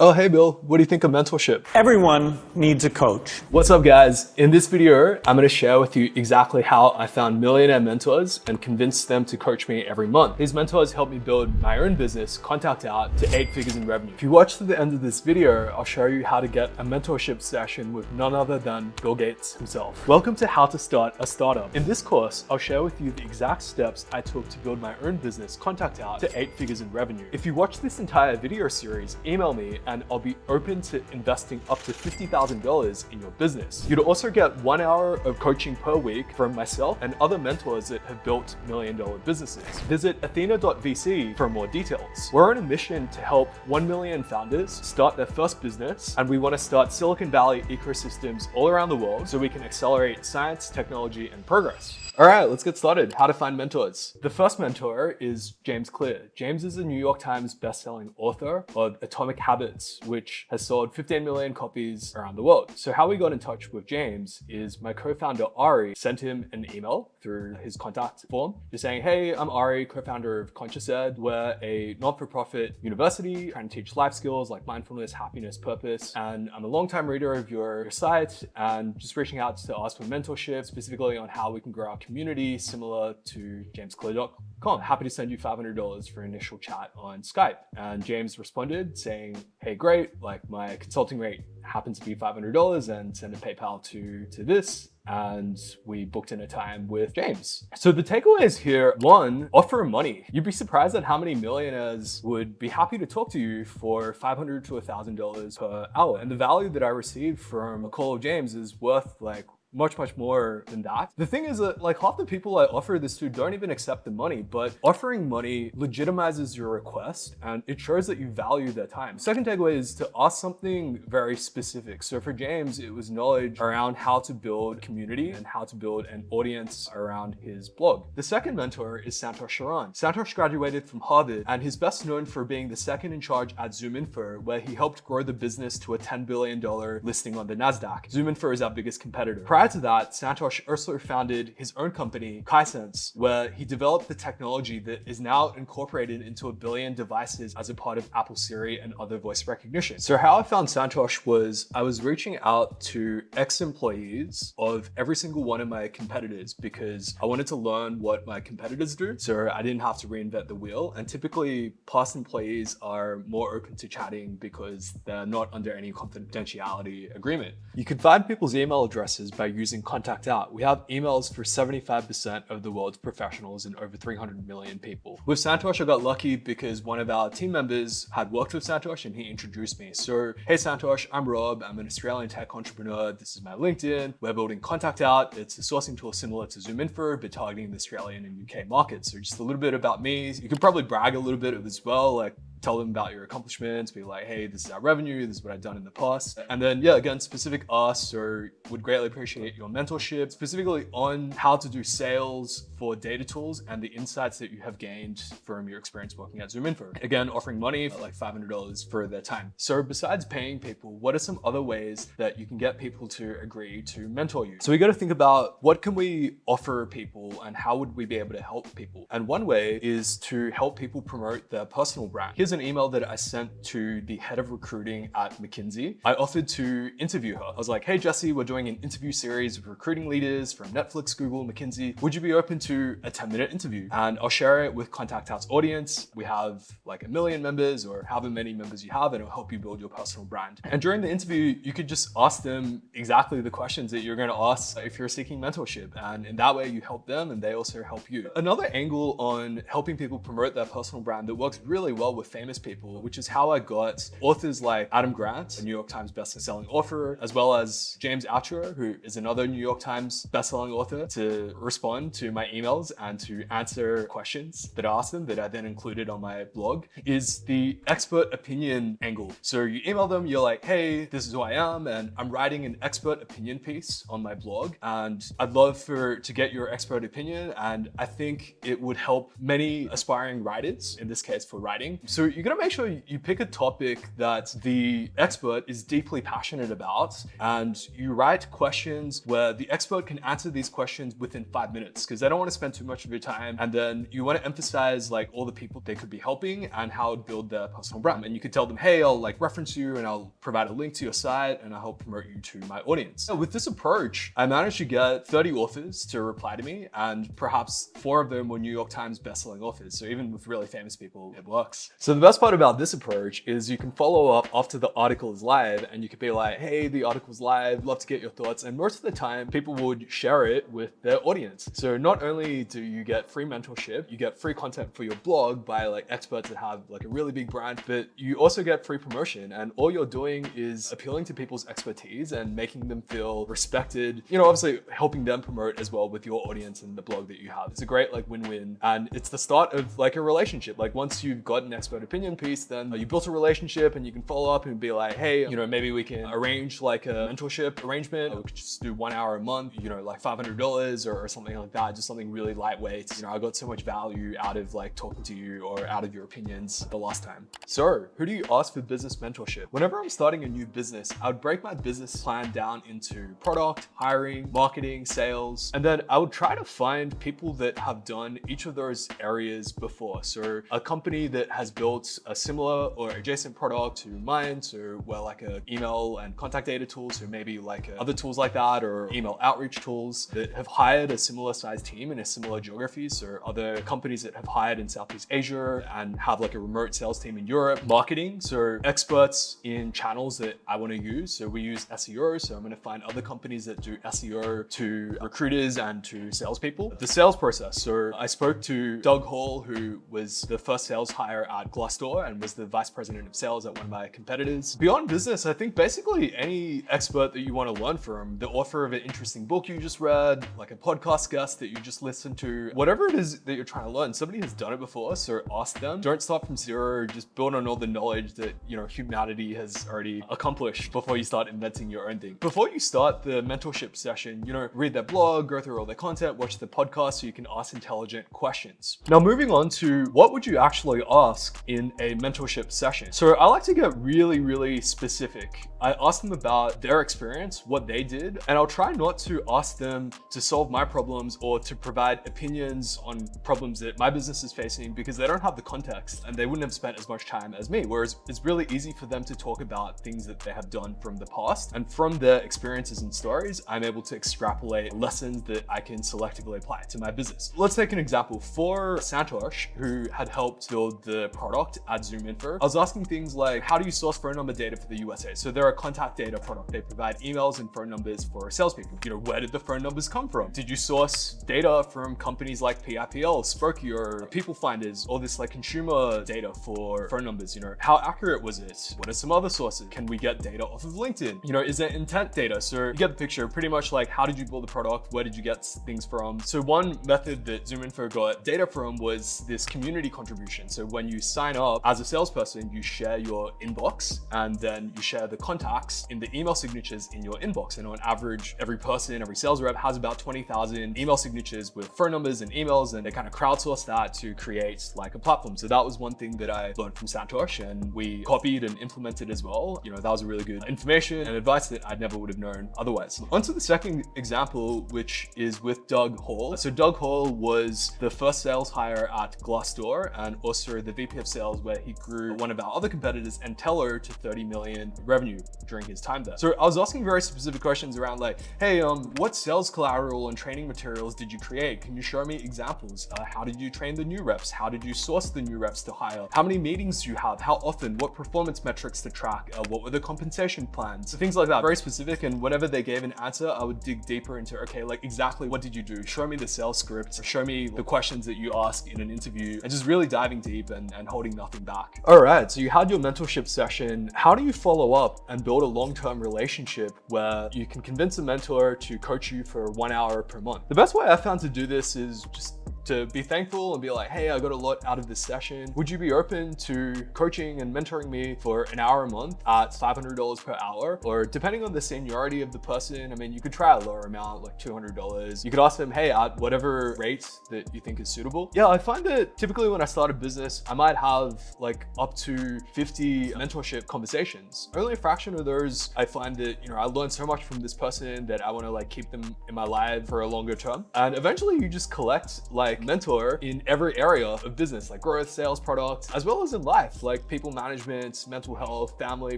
Oh, hey Bill, what do you think of mentorship? Everyone needs a coach. What's up guys? In this video, I'm going to share with you exactly how I found millionaire mentors and convinced them to coach me every month. These mentors helped me build my own business, Contact Out, to 8 figures in revenue. If you watch to the end of this video, I'll show you how to get a mentorship session with none other than Bill Gates himself. Welcome to How to Start a Startup. In this course, I'll share with you the exact steps I took to build my own business, Contact Out, to 8 figures in revenue. If you watch this entire video series, email me and I'll be open to investing up to $50,000 in your business. You'd also get 1 hour of coaching per week from myself and other mentors that have built million-dollar businesses. Visit athena.vc for more details. We're on a mission to help 1 million founders start their first business, and we want to start Silicon Valley ecosystems all around the world so we can accelerate science, technology, and progress. All right, let's get started. How to find mentors. The first mentor is James Clear. James is a New York Times bestselling author of Atomic Habits, which has sold 15 million copies around the world. So how we got in touch with James is my co-founder Ari sent him an email through his contact form, just saying, hey, I'm Ari, co-founder of Conscious Ed. We're a not-for-profit university trying to teach life skills like mindfulness, happiness, purpose. And I'm a longtime reader of your site and just reaching out to ask for mentorship, specifically on how we can grow our community similar to jamesclear.com. Happy to send you $500 for an initial chat on Skype. And James responded saying, hey, great, like my consulting rate happens to be $500 and send a PayPal to this. And we booked in a time with James. So the takeaways here, one, offer money. You'd be surprised at how many millionaires would be happy to talk to you for $500 to $1,000 per hour. And the value that I received from a call of James is worth like much more than that. The thing is that like half the people I offer this to don't even accept the money, but offering money legitimizes your request and it shows that you value their time. Second takeaway is to ask something very specific. So for James, it was knowledge around how to build community and how to build an audience around his blog. The second mentor is Santosh. Santosh graduated from Harvard and he's best known for being the second in charge at ZoomInfo, where he helped grow the business to a $10 billion listing on the NASDAQ. ZoomInfo is our biggest competitor. Prior to that, Santosh also founded his own company, KaiSense, where he developed the technology that is now incorporated into 1 billion devices as a part of Apple Siri and other voice recognition. So how I found Santosh was I was reaching out to ex-employees of every single one of my competitors because I wanted to learn what my competitors do, so I didn't have to reinvent the wheel. And typically, past employees are more open to chatting because they're not under any confidentiality agreement. You can find people's email addresses by using Contact Out. We have emails for 75% of the world's professionals and over 300 million people. With Santosh, I got lucky because one of our team members had worked with Santosh and he introduced me. So, hey Santosh, I'm Rob. I'm an Australian tech entrepreneur. This is my LinkedIn. We're building Contact Out. It's a sourcing tool similar to ZoomInfo, but targeting the Australian and UK markets. So just a little bit about me. You could probably brag a little bit as well, like tell them about your accomplishments, be like, hey, this is our revenue, this is what I've done in the past. And then, yeah, again, specific asks, or would greatly appreciate your mentorship, specifically on how to do sales for data tools and the insights that you have gained from your experience working at ZoomInfo. Again, offering money, like $500 for their time. So besides paying people, what are some other ways that you can get people to agree to mentor you? So we got to think about what can we offer people and how would we be able to help people? And one way is to help people promote their personal brand. Here's an email that I sent to the head of recruiting at McKinsey. I offered to interview her. I was like, hey, Jesse, we're doing an interview series of recruiting leaders from Netflix, Google, McKinsey. Would you be open to a 10-minute interview? And I'll share it with Contact Out's audience. We have like 1 million members or however many members you have, and it'll help you build your personal brand. And during the interview, you could just ask them exactly the questions that you're going to ask if you're seeking mentorship. And in that way, you help them and they also help you. Another angle on helping people promote their personal brand that works really well with famous people, which is how I got authors like Adam Grant, a New York Times bestselling author, as well as James Altucher, who is another New York Times bestselling author, to respond to my emails and to answer questions that I asked them that I then included on my blog, is the expert opinion angle. So you email them, you're like, hey, this is who I am, and I'm writing an expert opinion piece on my blog, and I'd love to get your expert opinion, and I think it would help many aspiring writers, in this case for writing. So you're gonna make sure you pick a topic that the expert is deeply passionate about, and you write questions where the expert can answer these questions within 5 minutes, because they don't want to spend too much of your time. And then you want to emphasize like all the people they could be helping and how it build their personal brand. And you could tell them, hey, I'll like reference you and I'll provide a link to your site and I'll help promote you to my audience. So with this approach, I managed to get 30 authors to reply to me, and perhaps 4 of them were New York Times bestselling authors. So even with really famous people, it works. So the best part about this approach is you can follow up after the article is live, and you could be like, hey, the article's live, love to get your thoughts. And most of the time, people would share it with their audience. So not only do you get free mentorship, you get free content for your blog by like experts that have like a really big brand, but you also get free promotion. And all you're doing is appealing to people's expertise and making them feel respected, you know, obviously helping them promote as well with your audience and the blog that you have. It's a great like win-win, and it's the start of like a relationship. Like once you've got an expert opinion piece, then you built a relationship and you can follow up and be like, hey, you know, maybe we can arrange like a mentorship arrangement. We could just do 1 hour a month, you know, like $500 or something like that. Just something really lightweight. You know, I got so much value out of like talking to you or out of your opinions the last time. So who do you ask for business mentorship? Whenever I'm starting a new business, I would break my business plan down into product, hiring, marketing, sales, and then I would try to find people that have done each of those areas before. So a company that has built a similar or adjacent product to mine, so we're like a email and contact data tools, so maybe like other tools like that, or email outreach tools that have hired a similar size team in a similar geography. So other companies that have hired in Southeast Asia and have like a remote sales team in Europe. Marketing, so experts in channels that I want to use. So we use SEO, so I'm going to find other companies that do SEO to recruiters and to salespeople. The sales process, so I spoke to Doug Hall, who was the first sales hire at Glassdoor and was the vice president of sales at one of my competitors. Beyond business, I think basically any expert that you want to learn from, the author of an interesting book you just read, like a podcast guest that you just listened to, whatever it is that you're trying to learn, somebody has done it before, so ask them. Don't start from zero, just build on all the knowledge that, you know, humanity has already accomplished before you start inventing your own thing. Before you start the mentorship session, you know, read their blog, go through all their content, watch the podcast so you can ask intelligent questions. Now, moving on to what would you actually ask in a mentorship session? So I like to get really specific. I ask them about their experience, what they did, and I'll try not to ask them to solve my problems or to provide opinions on problems that my business is facing, because they don't have the context and they wouldn't have spent as much time as me. Whereas it's really easy for them to talk about things that they have done from the past, and from their experiences and stories, I'm able to extrapolate lessons that I can selectively apply to my business. Let's take an example. For Santosh, who had helped build the product at ZoomInfo, I was asking things like, how do you source phone number data for the USA? So they're a contact data product. They provide emails and phone numbers for salespeople. You know, where did the phone numbers come from? Did you source data from companies like PIPL, Spokey, or People Finders, all this like consumer data for phone numbers? You know, how accurate was it? What are some other sources? Can we get data off of LinkedIn? You know, is there intent data? So you get the picture. Pretty much like, how did you build the product? Where did you get things from? So one method that ZoomInfo got data from was this community contribution. So when you sign up as a salesperson, you share your inbox, and then you share the contacts in the email signatures in your inbox. And on average, every person, every sales rep has about 20,000 email signatures with phone numbers and emails, and they kind of crowdsource that to create like a platform. So that was one thing that I learned from Santosh, and we copied and implemented as well. You know, that was a really good information and advice that I never would have known otherwise. On to the second example, which is with Doug Hall. So Doug Hall was the first sales hire at Glassdoor and also the VP of sales, where he grew one of our other competitors, Entello, to 30 million revenue during his time there. So I was asking very specific questions around like, hey, what sales collateral and training materials did you create? Can you show me examples? How did you train the new reps? How did you source the new reps to hire? How many meetings do you have? How often? What performance metrics to track? What were the compensation plans? So things like that, very specific. And whenever they gave an answer, I would dig deeper into, okay, like exactly what did you do? Show me the sales script, show me the questions that you ask in an interview, and just really diving deep and holding nothing back. All right, so you had your mentorship session. How do you follow up and build a long-term relationship where you can convince a mentor to coach you for 1 hour per month? The best way I found to do this is just to be thankful and be like, hey, I got a lot out of this session. Would you be open to coaching and mentoring me for an hour a month at $500 per hour? Or depending on the seniority of the person, I mean, you could try a lower amount, like $200. You could ask them, hey, at whatever rate that you think is suitable. Yeah, I find that typically when I start a business, I might have like up to 50 mentorship conversations. Only a fraction of those, I find that, I learned so much from this person that I want to like keep them in my life for a longer term. And eventually you just collect like mentor in every area of business, like growth, sales, products, as well as in life, like people management, mental health, family,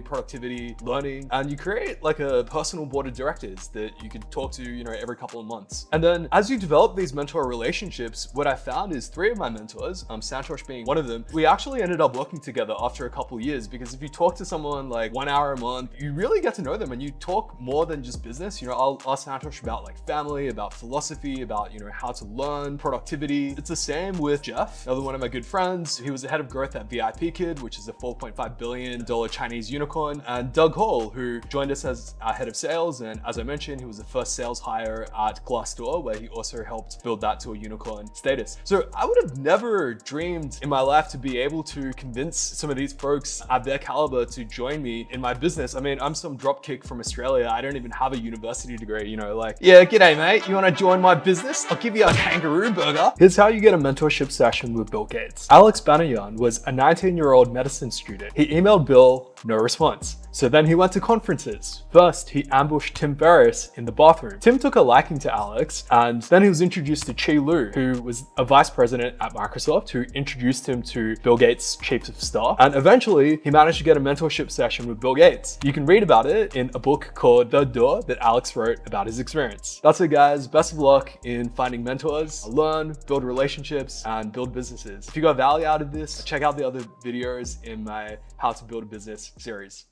productivity, learning. And you create like a personal board of directors that you can talk to, every couple of months. And then as you develop these mentor relationships, what I found is 3 of my mentors, Santosh being one of them, we actually ended up working together after a couple of years, because if you talk to someone like 1 hour a month, you really get to know them and you talk more than just business. I'll ask Santosh about like family, about philosophy, about, how to learn, productivity. It's the same with Jeff, another one of my good friends. He was the head of growth at VIP Kid, which is a $4.5 billion Chinese unicorn, and Doug Hall, who joined us as our head of sales. And as I mentioned, he was the first sales hire at Glassdoor, where he also helped build that to a unicorn status. So I would have never dreamed in my life to be able to convince some of these folks at their caliber to join me in my business. I mean, I'm some dropkick from Australia. I don't even have a university degree, like, yeah, g'day mate, you wanna join my business? I'll give you a kangaroo burger. Here's how you get a mentorship session with Bill Gates. Alex Banayan was a 19-year-old medicine student. He emailed Bill, no response. So then he went to conferences. First, he ambushed Tim Ferriss in the bathroom. Tim took a liking to Alex, and then he was introduced to Chi Lu, who was a vice president at Microsoft, who introduced him to Bill Gates' chief of staff. And eventually, he managed to get a mentorship session with Bill Gates. You can read about it in a book called The Door that Alex wrote about his experience. That's it, guys. Best of luck in finding mentors, learn, build relationships, and build businesses. If you got value out of this, check out the other videos in my How to Build a Business series.